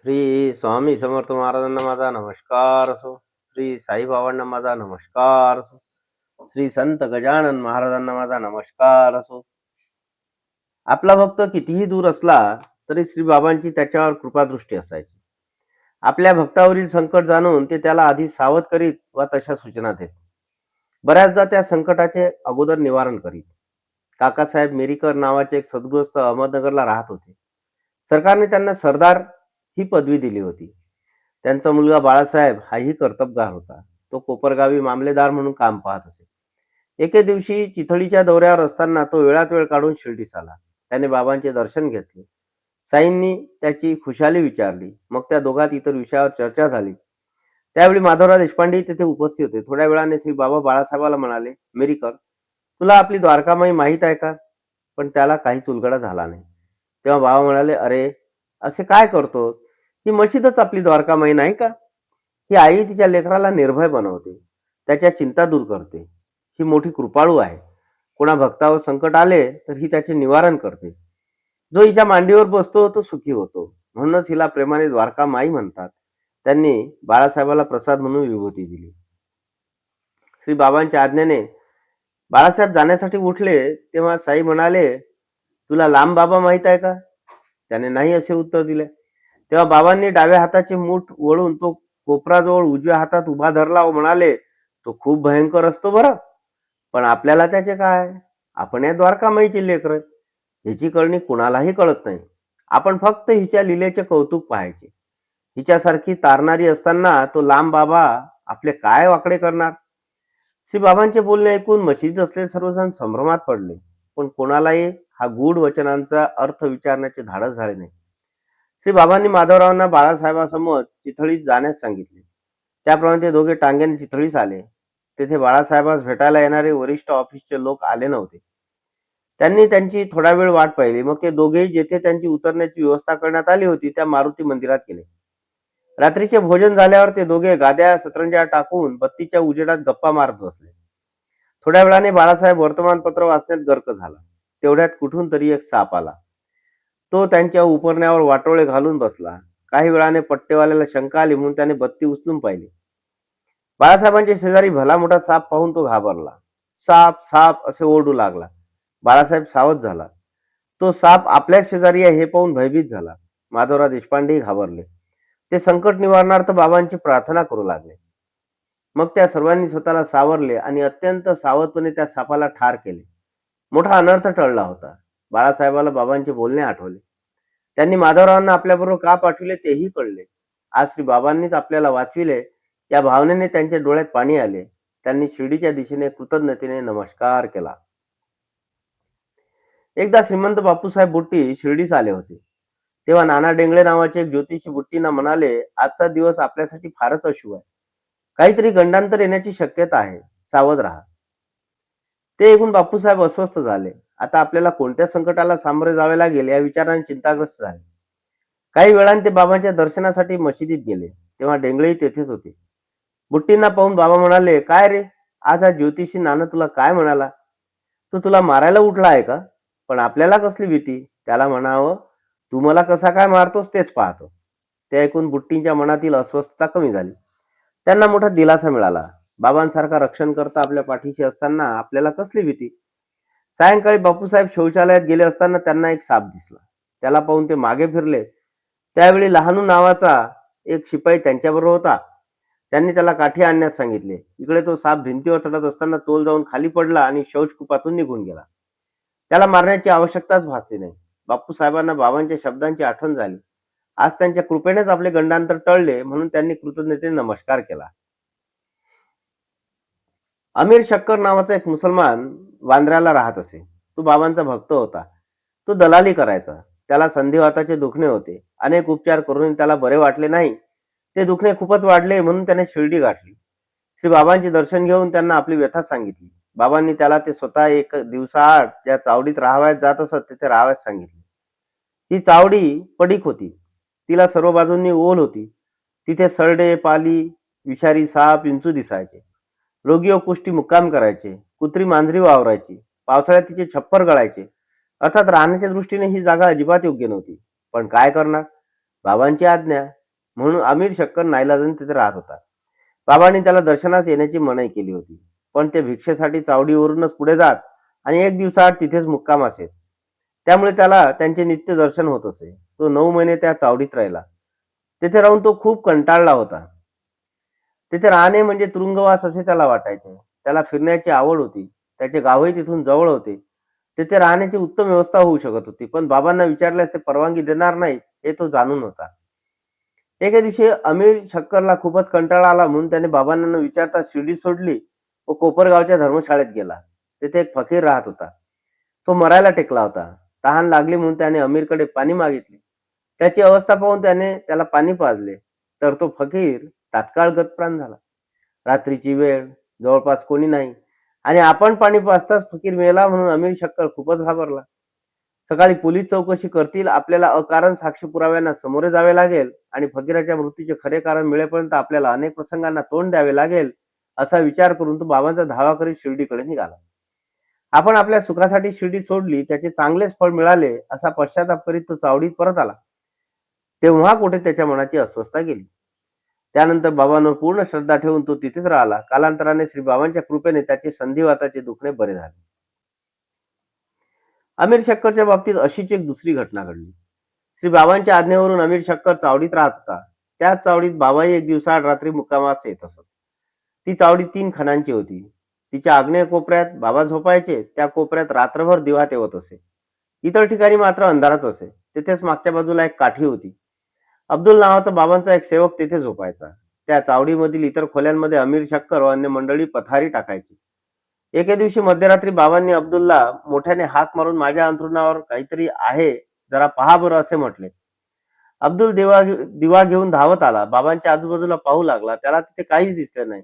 श्री स्वामी समर्थ महाराजांना माझा नमस्कार असो. श्री साईबाबांना माझा नमस्कार असो. श्री संत गजानन महाराजांना माझा नमस्कार असो. आपला भक्त कितीही दूर असला तरी श्री बाबांची त्याच्यावर कृपादृष्टी असायची. आपल्या भक्तावरील संकट जाणून ते त्याला आधी सावध करीत व तशा सूचना देत. बऱ्याचदा त्या संकटाचे अगोदर निवारण करीत. काकासाहेब मेरीकर नावाचे एक सद्गृहस्थ अहमदनगरला राहत होते. सरकारने त्यांना सरदार ही पदवी दिली होती. त्यांचा मुलगा बाळासाहेब हाही कर्तबगार होता. तो कोपरगावी मामलेदार म्हणून काम पाहत असे. एके दिवशी चिथळीच्या दौऱ्यावर असताना तो वेळात वेळ काढून शिर्डीस आला. त्याने बाबांचे दर्शन घेतले. साईंनी त्याची खुशाली विचारली. मग त्या दोघात इतर विषयावर चर्चा झाली. त्यावेळी माधवराव देशपांडे तेथे उपस्थित होते. थोड्या वेळाने श्री बाबा बाळासाहेबाला म्हणाले, मेरीकर, तुला आपली द्वारकामाई माहीत आहे का? पण त्याला काहीच उलगडा झाला नाही. तेव्हा बाबा म्हणाले, अरे असे काय करतो? ही मशीदच आपली द्वारकामाई नाही का? ही आई तिच्या लेकराला निर्भय बनवते, त्याच्या चिंता दूर करते. ही मोठी कृपाळू आहे. कोणा भक्तावर संकट आले तर ही त्याचे निवारण करते. जो हिच्या मांडीवर बसतो तो सुखी होतो. म्हणूनच हिला प्रेमाने द्वारका माई म्हणतात. त्यांनी बाळासाहेबाला प्रसाद म्हणून विभूती दिली. श्री बाबांच्या आज्ञेने बाळासाहेब जाण्यासाठी उठले तेव्हा साई म्हणाले, तुला लांब बाबा माहित आहे का? त्याने नाही असे उत्तर दिले. तेव्हा बाबांनी डाव्या हाताचे मूठ वळून तो कोपराजवळ उजव्या हातात उभा धरला व म्हणाले, तो खूप भयंकर असतो बरं, पण आपल्याला त्याचे काय? आपण या द्वारकामाईची लेकर, हिची करणी कुणालाही कळत नाही. आपण फक्त हिच्या लीलेचे कौतुक पाहायचे. हिच्यासारखी तारणारी असताना तो लांब बाबा आपले काय वाकडे करणार? श्री बाबांचे बोलणे ऐकून मशिदीत असलेले सर्वजण संभ्रमात पडले, पण कोणालाही हा गूढ वचनांचा अर्थ विचारण्याचे धाडस झाले नाही. श्री बाबांनी माधवरावांना बाळासाहेबांसमोर चिथळीस जाण्यास सांगितले. त्याप्रमाणे ते दोघे टांग्याने चिथळीस आले. तेथे बाळासाहेबास भेटायला येणारे वरिष्ठ ऑफिसचे लोक आले नव्हते. त्यांनी त्यांची थोडा वेळ वाट पाहिली. मग ते दोघेही जेथे त्यांची उतरण्याची व्यवस्था करण्यात आली होती त्या मारुती मंदिरात गेले. रात्रीचे भोजन झाल्यावर ते दोघे गाद्या सतरंज्या टाकून बत्तीच्या उजेडात गप्पा मारत बसले. थोड्या वेळाने बाळासाहेब वर्तमानपत्र वाचण्यात गर्क झाला. तेवढ्यात कुठून तरी एक साप आला. तो त्यांच्या उपरण्यावर वाटोळे घालून बसला. काही वेळाने पट्टेवाल्याला शंका आली म्हणून त्याने बत्ती उचलून पाहिली. बाळासाहेबांच्या शेजारी भला मोठा साप पाहून तो घाबरला. साप साप असे ओरडू लागला. बाळासाहेब सावध झाला. तो साप आपल्या शेजारी आहे हे पाहून भयभीत झाला. माधवराव देशपांडेही घाबरले. ते संकट निवारणार्थ बाबांची प्रार्थना करू लागले. मग त्या सर्वांनी स्वतःला सावरले आणि अत्यंत सावधपणे त्या सापाला ठार केले. मोठा अनर्थ टळला होता. बाळासाहेबाला बाबांचे बोलणे आठवले. त्यांनी माधवरावांना आपल्याबरोबर का पाठविले तेही कळले. आज श्री बाबांनीच आपल्याला वाचविले या भावनेने त्यांच्या डोळ्यात पाणी आले. त्यांनी शिर्डीच्या दिशेने कृतज्ञतेने नमस्कार केला. एकदा श्रीमंत बापूसाहेब बुट्टी शिर्डीस आले होते. तेव्हा नाना डेंगळे नावाचे एक ज्योतिषी बुट्टींना म्हणाले, आजचा दिवस आपल्यासाठी फारच अशुभ आहे. काहीतरी गंडांतर येण्याची शक्यता आहे. सावध राहा. ते ऐकून बापूसाहेब अस्वस्थ झाले. आता आपल्याला कोणत्या संकटाला सामोरे जावे लागेल या विचाराने चिंताग्रस्त झाले. काही वेळाने ते बाबांच्या दर्शनासाठी मशिदीत गेले. तेव्हा डेंगळेही तेथेच होते. बुट्टींना पाहून बाबा म्हणाले, काय रे, आज हा ज्योतिषी नाना तुला काय म्हणाला? तो तुला मारायला उठला आहे का? पण आपल्याला कसली भीती? त्याला म्हणावं, तू मला कसा काय मारतोस तेच पाहतो. ते ऐकून बुट्टींच्या मनातील अस्वस्थता कमी झाली. त्यांना मोठा दिलासा मिळाला. बाबांसारखा रक्षण करता आपल्या पाठीशी असताना आपल्याला कसली भीती? सायंकाळी बापूसाहेब शौचालयात गेले असताना त्यांना एक साप दिसला. त्याला पाहून ते मागे फिरले. त्यावेळी लहानू नावाचा एक शिपाई त्यांच्याबरोबर होता. त्यांनी त्याला काठी आणण्यास सांगितले. इकडे तो साप भिंतीवर चढत असताना तोल जाऊन खाली पडला आणि शौचकूपातून निघून गेला. त्याला मारण्याची आवश्यकताच भासली नाही. बापूसाहेबांना बाबांच्या शब्दांची आठवण झाली. आज त्यांच्या कृपेनेच आपले गंडांतर टळले म्हणून त्यांनी कृतज्ञतेने नमस्कार केला. अमीर शक्कर नावाचा एक मुसलमान वांद्र्याला राहत असे. तो बाबांचा भक्त होता. तो दलाली करायचा. त्याला संधिवाताचे दुखणे होते. अनेक उपचार करून त्याला बरे वाटले नाही. ते दुखणे खूपच वाढले म्हणून त्याने शिर्डी गाठली. श्री बाबांचे दर्शन घेऊन त्यांना आपली व्यथा सांगितली. बाबांनी त्याला ते स्वतः एक दिवसाआड ज्या चावडीत राहावयास जात असत तिथे राहावयास सांगितले. ही चावडी पडीक होती. तिला सर्व बाजूंनी ओल होती. तिथे सरडे, पाली, विषारी साप, विंचू दिसायचे. रोगी व कुष्टी मुक्काम करायचे. कुत्री मांजरी वावरायची. पावसाळ्यात तिचे छप्पर गळायचे. अर्थात राहण्याच्या दृष्टीने ही जागा अजिबात योग्य नव्हती. पण काय करणार? बाबांची आज्ञा म्हणून अमीर शक्कर नाईलाजाने तिथे राहत होता. बाबांनी त्याला दर्शनास येण्याची मनाई केली होती, पण ते भिक्षेसाठी चावडीवरूनच पुढे जात आणि एक दिवसाआड तिथेच मुक्काम असे. त्यामुळे त्याला त्यांचे नित्य दर्शन होत असे. तो 9 महिने त्या चावडीत राहिला. तिथे राहून तो खूप कंटाळला होता. तिथे राहणे म्हणजे तुरुंगवास असे त्याला वाटायचे. त्याला फिरण्याची आवड होती. त्याचे गावही तिथून जवळ होते. तिथे राहण्याची उत्तम व्यवस्था होऊ शकत होती, पण बाबांना विचारल्यास ते परवानगी देणार नाहीत हे तो जाणून होता. एके दिवशी अमीर शक्करला खूपच कंटाळा आला म्हणून त्याने बाबांना न विचारता शिर्डी सोडली व कोपरगावच्या धर्मशाळेत गेला. तिथे एक फकीर राहत होता. तो मरायला टेकला होता. तहान लागली म्हणून त्याने अमीरकडे पाणी मागितले. त्याची अवस्था पाहून त्याने त्याला पाणी पाजले, तर तो फकीर तात्काळ गतप्राण झाला. रात्रीची वेळ, जवळपास कोणी नाही आणि आपण पाणी पाजताच फकीर मेला म्हणून अमीर शक्कर खूपच घाबरला. सकाळी पोलीस चौकशी करतील, आपल्याला अकारण साक्ष पुराव्यांना सामोरे जावे लागेल आणि फकीराच्या मृत्यूचे खरे कारण मिळेपर्यंत आपल्याला अनेक प्रसंगांना तोंड द्यावे लागेल, असा विचार करून तो बाबांचा धावा करीत शिर्डीकडे निघाला. आपण आपल्या सुखासाठी शिर्डी सोडली, त्याचे चांगलेच फळ मिळाले असा पश्चाताप करीत तो चावडीत परत आला. तेव्हा कुठे त्याच्या मनाची अस्वस्थता गेली. त्यानंतर बाबांवर पूर्ण श्रद्धा ठेवून तो तिथेच राहिला. कालांतराने श्री बाबांच्या कृपेने त्याचे संधिवाताचे दुखणे बरे झाले. अमीर शक्करच्या बाबतीत अशीच एक दुसरी घटना घडली. श्री बाबांच्या आज्ञेवरून अमीर शक्कर चावडीत राहत होता. त्याच चावडीत बाबाही एक दिवसाआड रात्री मुक्कामास येत असत. ती चावडी 3 खणांची होती. तिच्या आग्नेय कोपऱ्यात बाबा झोपायचे. त्या कोपऱ्यात रात्रभर दिवा तेवत असे. इतर ठिकाणी मात्र अंधारात असे. तिथेच मागच्या बाजूला एक काठी होती. अब्दुल नावाचा बाबांचा एक सेवक तेथे झोपायचा. त्या चावडीमधील इतर खोल्यांमध्ये अमीर शक्कर व अन्य मंडळी पथारी टाकायची. एके दिवशी मध्यरात्री बाबांनी अब्दुलला मोठ्याने हाक मारून माझ्या अंथरुणावर काहीतरी आहे, जरा पहा बरं, असे म्हटले. अब्दुल दिवा घेऊन धावत आला. बाबांच्या आजूबाजूला पाहू लागला. त्याला तिथे काहीच दिसले नाही.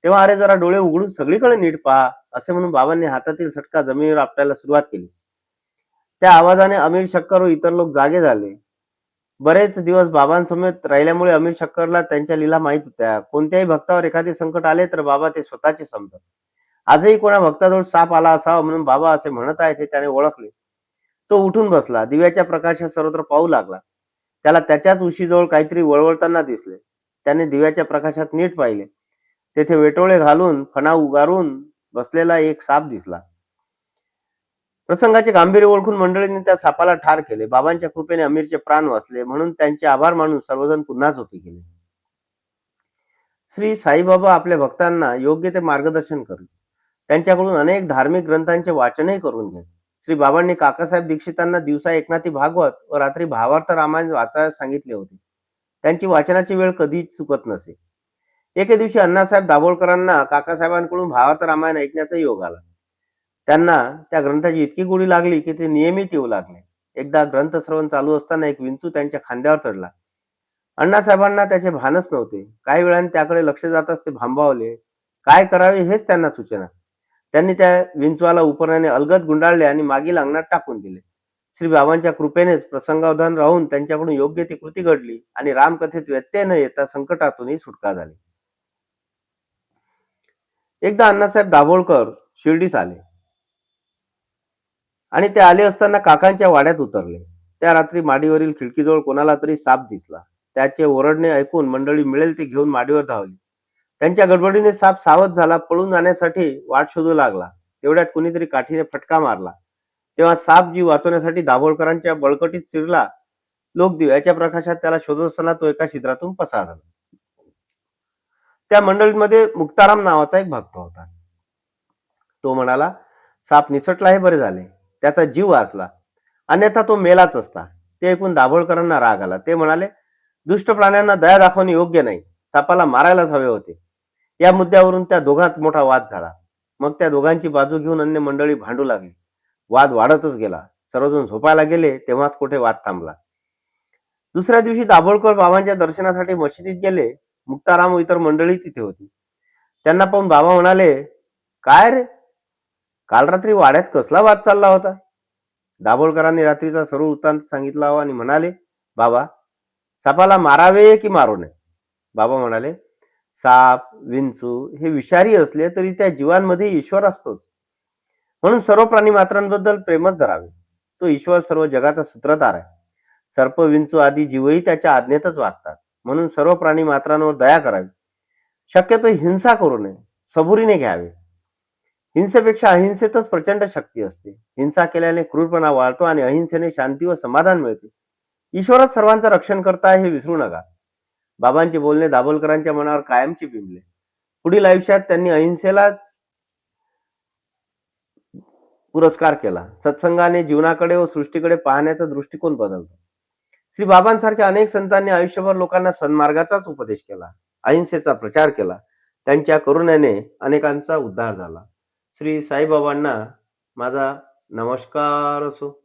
तेव्हा अरे जरा डोळे उघडून सगळीकडे नीट पहा, असे म्हणून बाबांनी हातातील सटका जमिनीवर आपटायला सुरुवात केली. त्या आवाजाने अमीर शक्कर व इतर लोक जागे झाले. बरेच दिवस बाबांसमवेत राहिल्यामुळे अमीर शक्करला त्यांच्या लीला माहीत होत्या. कोणत्याही भक्तावर एखादे संकट आले तर बाबा ते स्वतःचे समजत. आजही कोणा भक्ताजवळ साप आला असावा म्हणून बाबा असे म्हणत आहेत हे त्याने ओळखले. तो उठून बसला. दिव्याच्या प्रकाशात सर्वत्र पाहू लागला. त्याला त्याच्याच उशीजवळ काहीतरी वळवळताना दिसले. त्याने दिव्याच्या प्रकाशात नीट पाहिले. तेथे वेटोळे घालून फणा उगारून बसलेला एक साप दिसला. प्रसंगाचे गांभीर्य ओळखून मंडळींनी त्या सापाला ठार केले. बाबांच्या कृपेने अमीरचे प्राण वाचले म्हणून त्यांचे आभार मानून सर्वजण पुन्हा झोपी गेले. श्री साईबाबा आपल्या भक्तांना योग्य ते मार्गदर्शन करीत. त्यांच्याकडून अनेक धार्मिक ग्रंथांचे वाचनही करून घेत. श्री बाबांनी काकासाहेब दीक्षितांना दिवसा एकनाथी भागवत व रात्री भावार्थ रामायण वाचायला सांगितले होते. त्यांची वाचनाची वेळ कधीच चुकत नसे. एके दिवशी अण्णासाहेब दाभोळकरांना काकासाहेबांकडून भावार्थ रामायण ऐकण्याचा योग आला. त्यांना त्या ग्रंथाची इतकी गोडी लागली की ते नियमित येऊ लागले. एकदा ग्रंथ श्रवण चालू असताना एक विंचू त्यांच्या खांद्यावर चढला. अण्णासाहेबांना त्याचे भानच नव्हते. काही वेळाने त्याकडे लक्ष जाताच ते भांबावले. काय करावे हेच त्यांना सुचेना. त्यांनी त्या विंचवाला उपरण्याने अलगद गुंडाळले आणि मागील अंगणात टाकून दिले. श्री बाबांच्या कृपेनेच प्रसंगावधान राहून त्यांच्याकडून योग्य ती कृती घडली आणि रामकथेत व्यत्यय न येता संकटातूनही सुटका झाली. एकदा अण्णासाहेब दाभोळकर शिर्डीस आले आणि ते आले असताना काकांच्या वाड्यात उतरले. त्या रात्री माडीवरील खिडकीजवळ कोणाला तरी साप दिसला. त्याचे ओरडणे ऐकून मंडळी मिळेल ते घेऊन माडीवर धावली. त्यांच्या गडबडीने साप सावध झाला. पळून जाण्यासाठी वाट शोधू लागला. तेवढ्यात कुणीतरी काठीने फटका मारला. तेव्हा साप जीव वाचवण्यासाठी दाभोळकरांच्या बळकटीत शिरला. लोक दिव्याच्या प्रकाशात त्याला शोधत असताना तो एका छिद्रातून पसार झाला. त्या मंडळीमध्ये मुक्ताराम नावाचा एक भक्त होता. तो म्हणाला, साप निसटला हे बरे झाले. त्याचा जीव वाचला, अन्यथा तो मेलाच असता. ते ऐकून दाभोळकरांना राग आला. ते म्हणाले, दुष्ट प्राण्यांना दया दाखवणे योग्य नाही. सापाला मारायलाच हवे होते. या मुद्द्यावरून त्या दोघांत मोठा वाद झाला. मग त्या दोघांची बाजू घेऊन अन्य मंडळी भांडू लागली. वाद वाढतच गेला. सर्वजण झोपायला गेले तेव्हाच कुठे वाद थांबला. दुसऱ्या दिवशी दाभोळकर बाबांच्या दर्शनासाठी मशिदीत गेले. मुक्ताराम व इतर मंडळी तिथे होती. त्यांना पाहून बाबा म्हणाले, काय रे, काल रात्री वाड्यात कसला वाद चालला होता? दाभोळकरांनी रात्रीचा सर्व वृत्तांत सांगितला आणि म्हणाले, बाबा, सापाला मारावे की मारू नये? बाबा म्हणाले, साप, विंचू हे विषारी असले तरी त्या जीवांमध्ये ईश्वर असतोच. म्हणून सर्व प्राणी मात्रांबद्दल प्रेमच धरावे. तो ईश्वर सर्व जगाचा सूत्रधार आहे. सर्प, विंचू आदी जीवही त्याच्या आज्ञेतच वागतात. म्हणून सर्व प्राणी मात्रांवर दया करावी. शक्यतो हिंसा करू नये, सबुरीने घ्यावे. हिंसेपेक्षा अहिंसेतच प्रचंड शक्ती असते. हिंसा केल्याने क्रूरपणा वाढतो आणि अहिंसेने शांती व समाधान मिळते. ईश्वरच सर्वांचं रक्षण करता हे विसरू नका. बाबांचे बोलणे दाभोलकरांच्या मनावर कायमचे बिंबले. पुढील आयुष्यात त्यांनी अहिंसेलाच पुरस्कार केला. सत्संगाने जीवनाकडे व सृष्टीकडे पाहण्याचा दृष्टिकोन बदलतो. श्री बाबांसारख्या अनेक संतांनी आयुष्यभर लोकांना सन्मार्गाचाच उपदेश केला, अहिंसेचा प्रचार केला. त्यांच्या करुणेने अनेकांचा उद्धार झाला. श्री साईबाबांना माझा नमस्कार असो.